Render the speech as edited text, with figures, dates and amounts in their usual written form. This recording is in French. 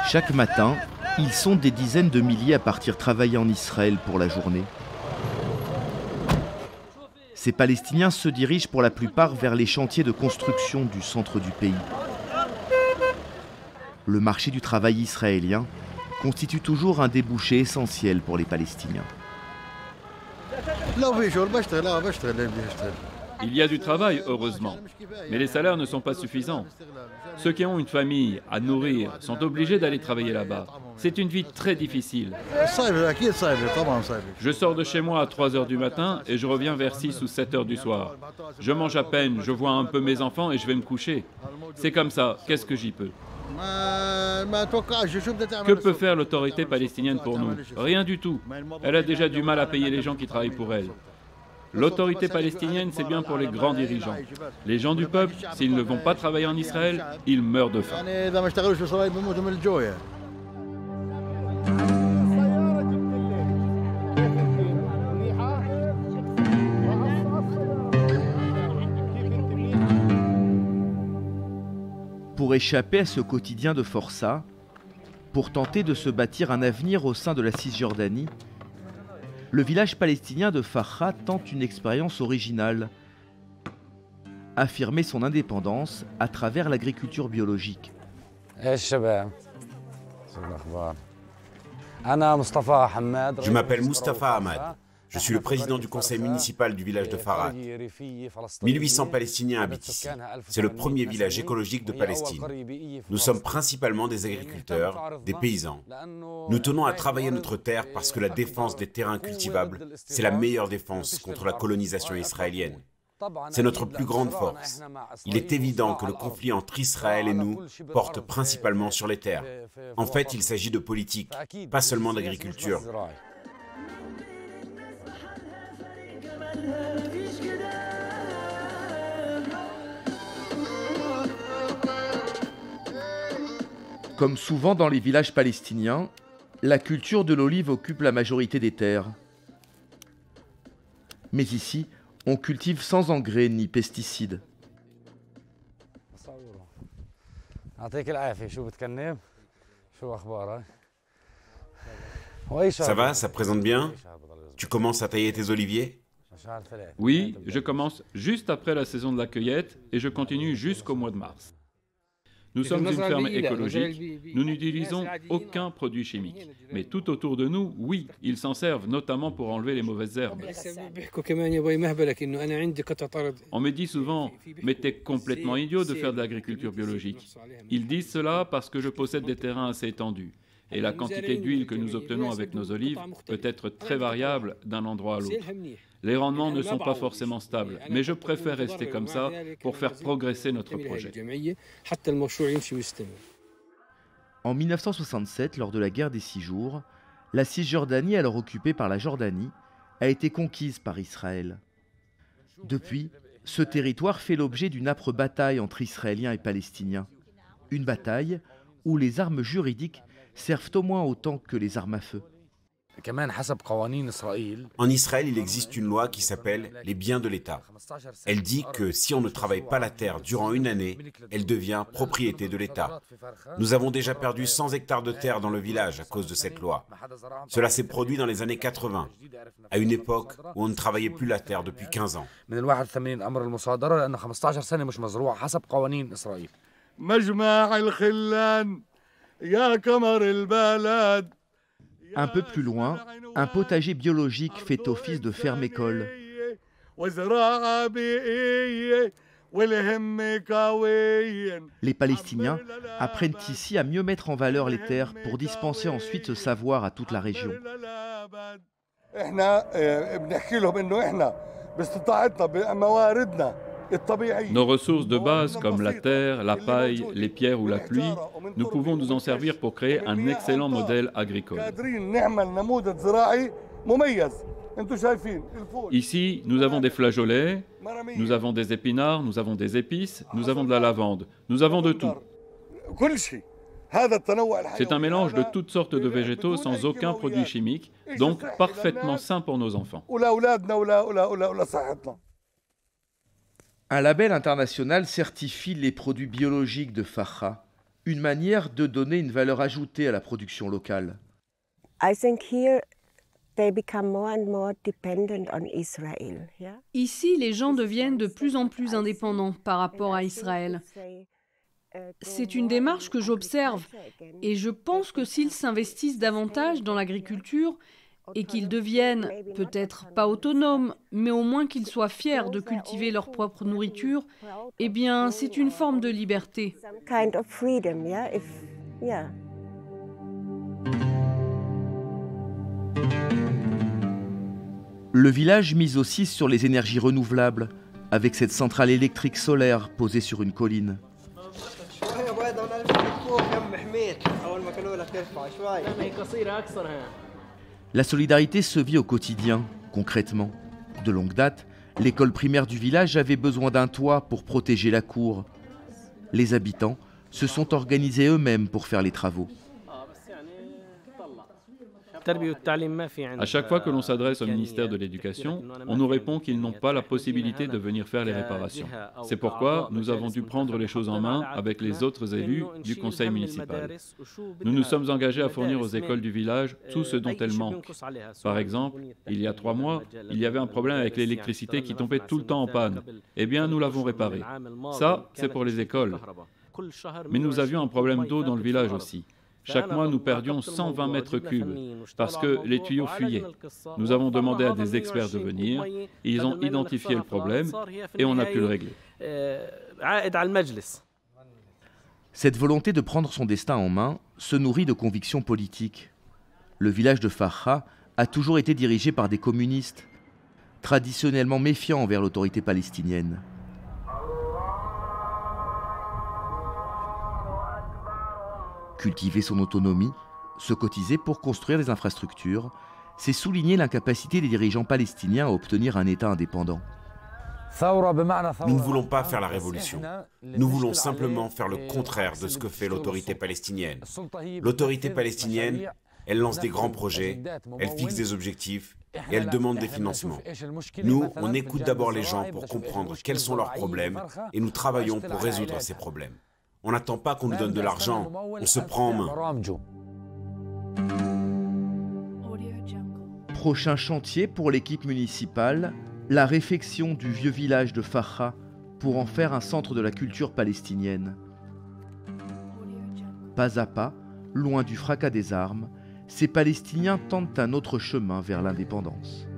Chaque matin, ils sont des dizaines de milliers à partir travailler en Israël pour la journée. Ces Palestiniens se dirigent pour la plupart vers les chantiers de construction du centre du pays. Le marché du travail israélien constitue toujours un débouché essentiel pour les Palestiniens. Il y a du travail, heureusement, mais les salaires ne sont pas suffisants. Ceux qui ont une famille à nourrir sont obligés d'aller travailler là-bas. C'est une vie très difficile. Je sors de chez moi à 3 h du matin et je reviens vers 6 ou 7 h du soir. Je mange à peine, je vois un peu mes enfants et je vais me coucher. C'est comme ça, qu'est-ce que j'y peux? Que peut faire l'autorité palestinienne pour nous? Rien du tout. Elle a déjà du mal à payer les gens qui travaillent pour elle. L'autorité palestinienne, c'est bien pour les grands dirigeants. Les gens du peuple, s'ils ne vont pas travailler en Israël, ils meurent de faim. Pour échapper à ce quotidien de forçat, pour tenter de se bâtir un avenir au sein de la Cisjordanie, le village palestinien de Farha tente une expérience originale, affirmer son indépendance à travers l'agriculture biologique. Je m'appelle Mustafa Ahmad. Je suis le président du conseil municipal du village de Farhat. 1800 Palestiniens habitent ici. C'est le premier village écologique de Palestine. Nous sommes principalement des agriculteurs, des paysans. Nous tenons à travailler notre terre parce que la défense des terrains cultivables, c'est la meilleure défense contre la colonisation israélienne. C'est notre plus grande force. Il est évident que le conflit entre Israël et nous porte principalement sur les terres. En fait, il s'agit de politique, pas seulement d'agriculture. Comme souvent dans les villages palestiniens, la culture de l'olive occupe la majorité des terres. Mais ici, on cultive sans engrais ni pesticides. Ça va, ça présente bien? Tu commences à tailler tes oliviers? Oui, je commence juste après la saison de la cueillette et je continue jusqu'au mois de mars. Nous sommes une ferme écologique, nous n'utilisons aucun produit chimique. Mais tout autour de nous, oui, ils s'en servent, notamment pour enlever les mauvaises herbes. On me dit souvent, mais t'es complètement idiot de faire de l'agriculture biologique. Ils disent cela parce que je possède des terrains assez étendus. Et la quantité d'huile que nous obtenons avec nos olives peut être très variable d'un endroit à l'autre. Les rendements ne sont pas forcément stables, mais je préfère rester comme ça pour faire progresser notre projet. En 1967, lors de la guerre des 6 jours, la Cisjordanie, alors occupée par la Jordanie, a été conquise par Israël. Depuis, ce territoire fait l'objet d'une âpre bataille entre Israéliens et Palestiniens. Une bataille où les armes juridiques servent au moins autant que les armes à feu. En Israël, il existe une loi qui s'appelle les biens de l'État. Elle dit que si on ne travaille pas la terre durant une année, elle devient propriété de l'État. Nous avons déjà perdu 100 hectares de terre dans le village à cause de cette loi. Cela s'est produit dans les années 80, à une époque où on ne travaillait plus la terre depuis 15 ans. Un peu plus loin, un potager biologique fait office de ferme-école. Les Palestiniens apprennent ici à mieux mettre en valeur les terres pour dispenser ensuite ce savoir à toute la région. Nos ressources de base comme la terre, la paille, les pierres ou la pluie, nous pouvons nous en servir pour créer un excellent modèle agricole. Ici, nous avons des flageolets, nous avons des épinards, nous avons des épices, nous avons de la lavande, nous avons de tout. C'est un mélange de toutes sortes de végétaux sans aucun produit chimique, donc parfaitement sain pour nos enfants. Un label international certifie les produits biologiques de Farha, une manière de donner une valeur ajoutée à la production locale. Ici, les gens deviennent de plus en plus indépendants par rapport à Israël. C'est une démarche que j'observe et je pense que s'ils s'investissent davantage dans l'agriculture et qu'ils deviennent peut-être pas autonomes, mais au moins qu'ils soient fiers de cultiver leur propre nourriture, eh bien c'est une forme de liberté. Le village mise aussi sur les énergies renouvelables, avec cette centrale électrique solaire posée sur une colline. La solidarité se vit au quotidien, concrètement. De longue date, l'école primaire du village avait besoin d'un toit pour protéger la cour. Les habitants se sont organisés eux-mêmes pour faire les travaux. À chaque fois que l'on s'adresse au ministère de l'Éducation, on nous répond qu'ils n'ont pas la possibilité de venir faire les réparations. C'est pourquoi nous avons dû prendre les choses en main avec les autres élus du conseil municipal. Nous nous sommes engagés à fournir aux écoles du village tout ce dont elles manquent. Par exemple, il y a 3 mois, il y avait un problème avec l'électricité qui tombait tout le temps en panne. Eh bien, nous l'avons réparé. Ça, c'est pour les écoles. Mais nous avions un problème d'eau dans le village aussi. Chaque mois, nous perdions 120 mètres cubes parce que les tuyaux fuyaient. Nous avons demandé à des experts de venir, ils ont identifié le problème et on a pu le régler. Cette volonté de prendre son destin en main se nourrit de convictions politiques. Le village de Farha a toujours été dirigé par des communistes, traditionnellement méfiants envers l'autorité palestinienne. Cultiver son autonomie, se cotiser pour construire des infrastructures, c'est souligner l'incapacité des dirigeants palestiniens à obtenir un État indépendant. Nous ne voulons pas faire la révolution. Nous voulons simplement faire le contraire de ce que fait l'autorité palestinienne. L'autorité palestinienne, elle lance des grands projets, elle fixe des objectifs et elle demande des financements. Nous, on écoute d'abord les gens pour comprendre quels sont leurs problèmes et nous travaillons pour résoudre ces problèmes. On n'attend pas qu'on nous donne de l'argent, on se prend en main. Prochain chantier pour l'équipe municipale, la réfection du vieux village de Farha pour en faire un centre de la culture palestinienne. Pas à pas, loin du fracas des armes, ces Palestiniens tentent un autre chemin vers l'indépendance.